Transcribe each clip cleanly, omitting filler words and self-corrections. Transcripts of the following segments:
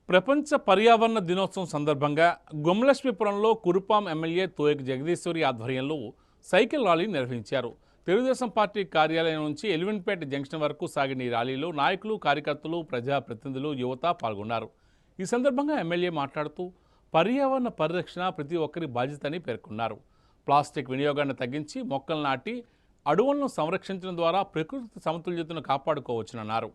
ప్రపంచ పర్యావరణ దినోత్సవం సందర్భంగా గుమ్మలక్ష్మీపురంలో కురుపాం ఎమ్మెల్యే తోయక్ జగదీశ్వరి ఆధ్వర్యంలో సైకిల్ ర్యాలీ నిర్వహించారు. తెలుగుదేశం పార్టీ కార్యాలయం నుంచి ఎలివెన్పేట జంక్షన్ వరకు సాగిన ఈ ర్యాలీలో నాయకులు, కార్యకర్తలు, ప్రజాప్రతినిధులు, యువత పాల్గొన్నారు. ఈ సందర్భంగా ఎమ్మెల్యే మాట్లాడుతూ పర్యావరణ పరిరక్షణ ప్రతి ఒక్కరి బాధ్యతని పేర్కొన్నారు. ప్లాస్టిక్ వినియోగాన్ని తగ్గించి మొక్కలు నాటి అడవులను సంరక్షించడం ద్వారా ప్రకృతి సమతుల్యతను కాపాడుకోవచ్చునన్నారు.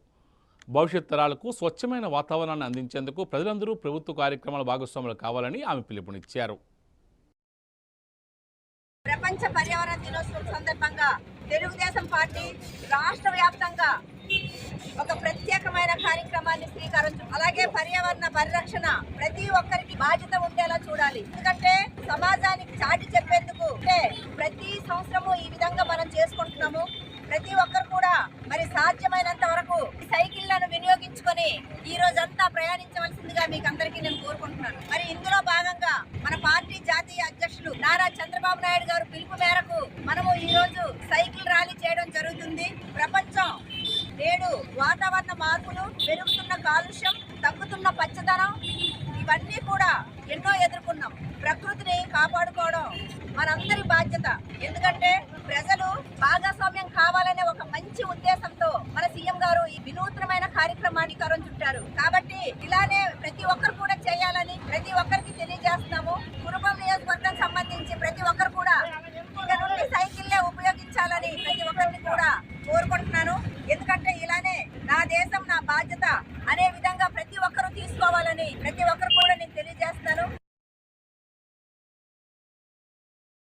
భవిష్యత్ తరాలకు స్వచ్ఛమైన వాతావరణాన్ని అందించేందుకు ప్రజలందరూ ప్రభుత్వ కార్యక్రమాల భాగస్వాములు కావాలని ఆమె పిలుపునిచ్చారు. ప్రపంచ పర్యావరణ దినోత్సవం సందర్భంగా తెలుగుదేశం పార్టీ రాష్ట్ర వ్యాప్తంగా ఒక ప్రత్యేకమైన కార్యక్రమాన్ని స్వీకరించు. అలాగే పర్యావరణ పరిరక్షణ ప్రతి ఒక్కరికి బాధ్యత ఉండేలా చూడాలి. ఎందుకంటే సమాజానికి చాటి చెప్పేందుకు ప్రతి సంవత్సరము ఈ విధంగా మనం చేసుకుంటున్నాము. ప్రతి ఒక్కరు కూడా మరి సాధ్యమైనంత వరకు సైకిళ్లను వినియోగించుకొని ఈ రోజంతా ప్రయాణించవలసిందిగా మీకు అందరికీ నేను కోరుకుంటున్నాను. మరి ఇందులో భాగంగా మన పార్టీ జాతీయ అధ్యక్షులు నారా చంద్రబాబు నాయుడు గారు పిలుపు మేరకు మనము ఈ రోజు సైకిల్ ర్యాలీ చేయడం జరుగుతుంది. ప్రపంచం నేడు వాతావరణ మార్పులు, పెరుగుతున్న కాలుష్యం, తగ్గుతున్న పచ్చదనం ఇవన్నీ కూడా ఎన్నో ఎదుర్కొన్నాం. ప్రకృతిని కాపాడుకోవడం మనందరి బాధ్యత. ఎందుకంటే ప్రజలు భాగస్వామ్యం కావాలనే ఒక మంచి ఉద్దేశంతో మన సీఎం గారు ఈ వినూత్నమైన కార్యక్రమాన్ని చుట్టారు. కాబట్టి ఇలానే ప్రతి ఒక్కరు